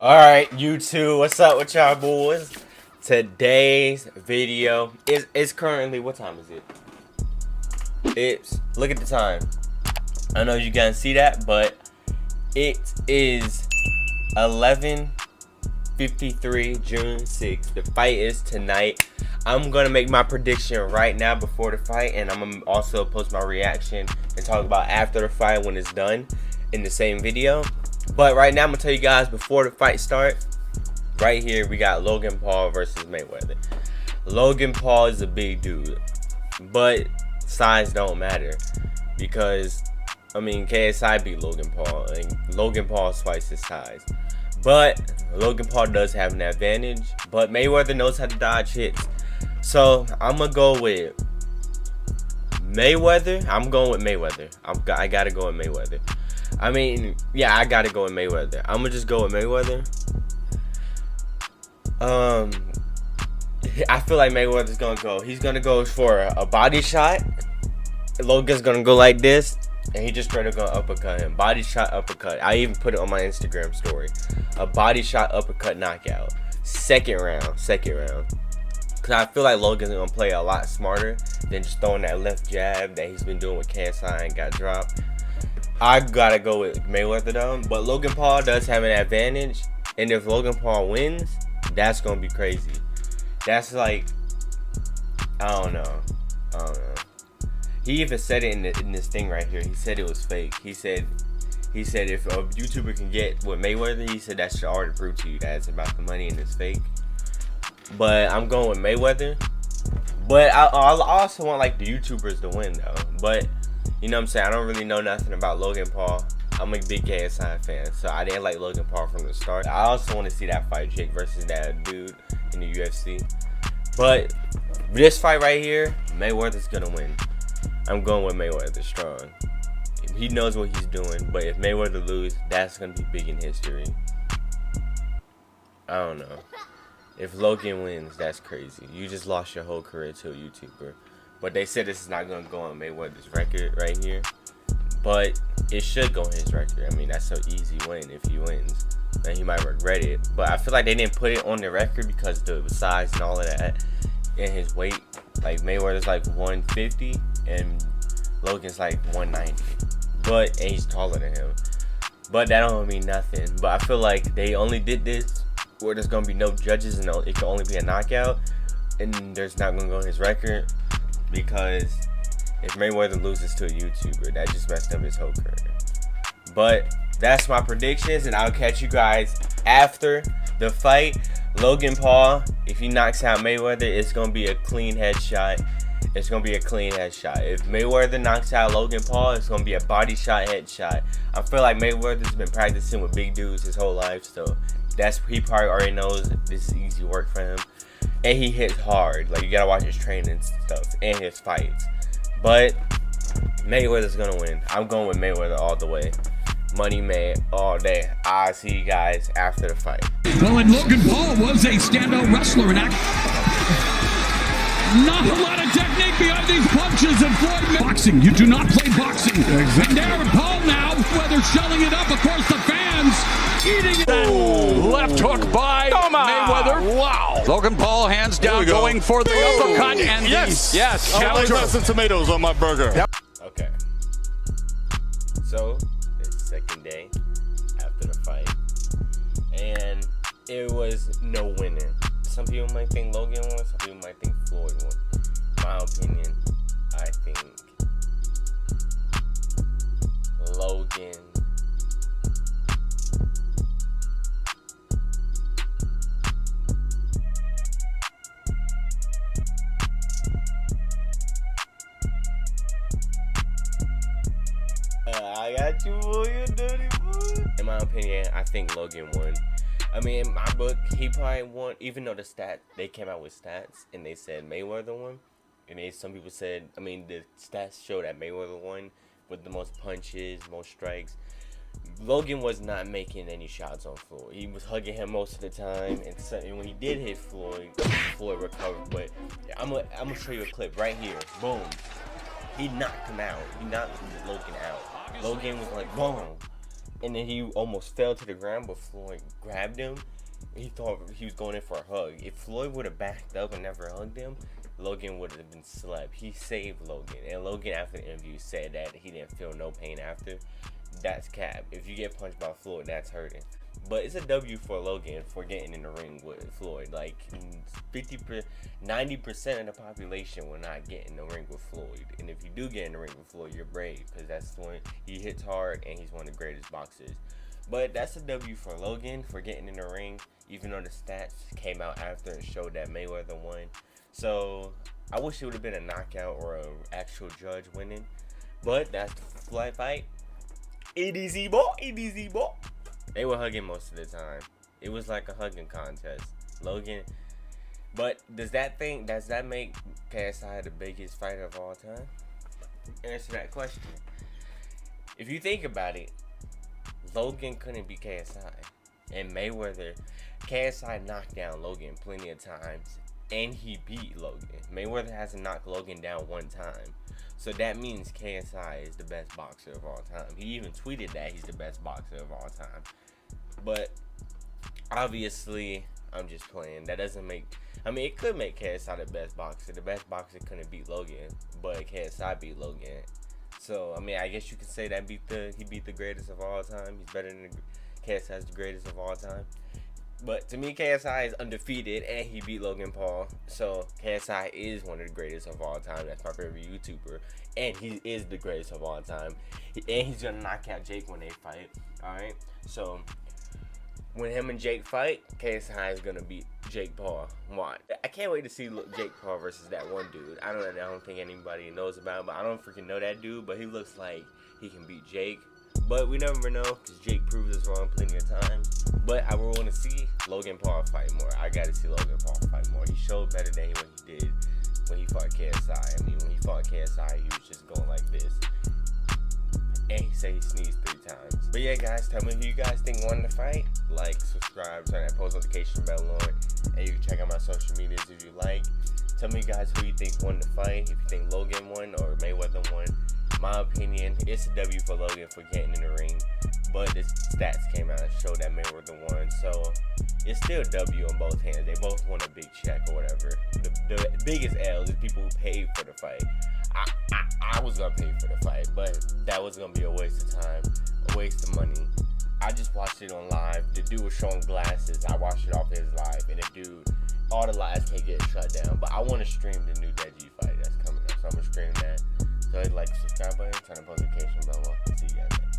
Alright, YouTube, what's up with y'all boys? Today's video is currently, what time is it? Look at the time. I know you guys see that, but it is 11:53, June 6th. The fight is tonight. I'm gonna make my prediction right now before the fight, and I'm gonna also post my reaction and talk about after the fight when it's done in the same video. But right now I'm gonna tell you guys before the fight starts. Right here we got Logan Paul versus Mayweather. Logan Paul is a big dude, but size don't matter because KSI beat Logan Paul and Logan Paul's twice his size. But Logan Paul does have an advantage, but Mayweather knows how to dodge hits. So I'm gonna go with Mayweather. I'm going with Mayweather. I gotta go with Mayweather. Yeah, I gotta go with Mayweather. I'm gonna just go with Mayweather. I feel like Mayweather's gonna go. He's gonna go for a body shot. Logan's gonna go like this, and he just straight up gonna uppercut him. Body shot, uppercut. I even put it on my Instagram story. A body shot, uppercut, knockout. Second round. Cause I feel like Logan's gonna play a lot smarter than just throwing that left jab that he's been doing with KSI and got dropped. I gotta go with Mayweather though, but Logan Paul does have an advantage, and if Logan Paul wins, that's gonna be crazy. That's like, I don't know. He even said it in this thing right here. He said it was fake. He said if a YouTuber can get with Mayweather, he said that should already prove to you that it's about the money and it's fake. But I'm going with Mayweather. But I also want like the YouTubers to win though. But you know what I'm saying? I don't really know nothing about Logan Paul. I'm a big KSI fan, so I didn't like Logan Paul from the start. I also want to see that fight, Jake versus that dude in the UFC. But this fight right here, Mayweather's gonna win. I'm going with Mayweather strong. He knows what he's doing, but if Mayweather loses, that's gonna be big in history. I don't know. If Logan wins, that's crazy. You just lost your whole career to a YouTuber. But they said this is not going to go on Mayweather's record right here. But it should go on his record. That's an easy win if he wins. And he might regret it. But I feel like they didn't put it on the record because of the size and all of that. And his weight. Like Mayweather's like 150 and Logan's like 190. And he's taller than him. But that don't mean nothing. But I feel like they only did this where there's going to be no judges and it can only be a knockout. And there's not going to go on his record. Because if Mayweather loses to a YouTuber, that just messed up his whole career. But that's my predictions, and I'll catch you guys after the fight. Logan Paul, if he knocks out Mayweather, it's going to be a clean headshot. If Mayweather knocks out Logan Paul, it's going to be a body shot headshot. I feel like Mayweather's been practicing with big dudes his whole life, so he probably already knows this is easy work for him. And he hits hard. Like, you gotta watch his training and stuff and his fights. But Mayweather's gonna win. I'm going with Mayweather all the way. Money made all day. I'll see you guys after the fight. Well, and Logan Paul was a standout wrestler and not a lot of technique behind these punches and Floyd. Boxing, you do not play boxing. Exactly. And there, Paul now, whether shelling it up, of course, the fans eating it. Left hook by Mayweather. Wow. Logan Paul hands down, going for the uppercut and yes. I like some tomatoes on my burger. Yep. Okay. So it's second day after the fight, and it was no winner. Some people might think Logan won. Some people might think Floyd won. In my opinion, I think Logan. I got you, boy, you dirty boy. In my opinion, I think Logan won. In my book, he probably won, even though they came out with stats and they said Mayweather won. And some people said, the stats show that Mayweather won with the most punches, most strikes. Logan was not making any shots on Floyd. He was hugging him most of the time, and when he did hit Floyd recovered. But I'm gonna show you a clip right here. Boom. He knocked him out. He knocked Logan out. Logan was like, boom. and then he almost fell to the ground, but Floyd grabbed him. He thought he was going in for a hug. If Floyd would have backed up and never hugged him, Logan would have been slept. He saved Logan, and Logan after the interview said that he didn't feel no pain after. That's cap. If you get punched by Floyd, that's hurting. But it's a W for Logan for getting in the ring with Floyd. Like 90% of the population will not get in the ring with Floyd. And if you do get in the ring with Floyd, you're brave, because that's when he hits hard and he's one of the greatest boxers. But that's a W for Logan for getting in the ring, even though the stats came out after and showed that Mayweather won. So I wish it would have been a knockout or an actual judge winning. But that's the Floyd fight. EDZ ball, EDZ ball. They were hugging most of the time. It was like a hugging contest. Logan. But does that make KSI the biggest fighter of all time? Answer that question. If you think about it, Logan couldn't beat KSI. And KSI knocked down Logan plenty of times. And he beat Logan. Mayweather hasn't knocked Logan down one time. So that means KSI is the best boxer of all time. He even tweeted that he's the best boxer of all time. But obviously, I'm just playing. That doesn't make... I mean, it could make KSI the best boxer. The best boxer couldn't beat Logan, but KSI beat Logan. So, I mean, I guess you could say that he beat the greatest of all time. He's better than KSI's the greatest of all time. But to me, KSI is undefeated, and he beat Logan Paul. So KSI is one of the greatest of all time. That's my favorite YouTuber, and he is the greatest of all time. And he's gonna knock out Jake when they fight. All right. So when him and Jake fight, KSI is gonna beat Jake Paul. Why? I can't wait to see Jake Paul versus that one dude. I don't think anybody knows about him, but I don't freaking know that dude. But he looks like he can beat Jake. But we never know, because Jake proves us wrong plenty of times. But I will want to see Logan Paul fight more. I got to see Logan Paul fight more. He showed better than what he did when he fought KSI. I mean, when he fought KSI, he was just going like this. And he said he sneezed 3 times. But yeah, guys, tell me who you guys think won the fight. Like, subscribe, turn that post notification bell on. And you can check out my social medias if you like. Tell me, guys, who you think won the fight. If you think Logan won or Mayweather won. My opinion, it's a W for Logan for getting in the ring, but the stats came out and showed that Mayweather won, so it's still a W on both hands. They both won a big check or whatever. The biggest L is people who paid for the fight. I was gonna pay for the fight, but that was gonna be a waste of time, a waste of money. I just watched it on live. The dude was showing glasses. I watched it off his live, and the dude, all the lives can't get shut down. But I want to stream the new Deji fight that's coming up, so I'm gonna stream that. So hit like, subscribe button, turn the notification bell on. See you guys later.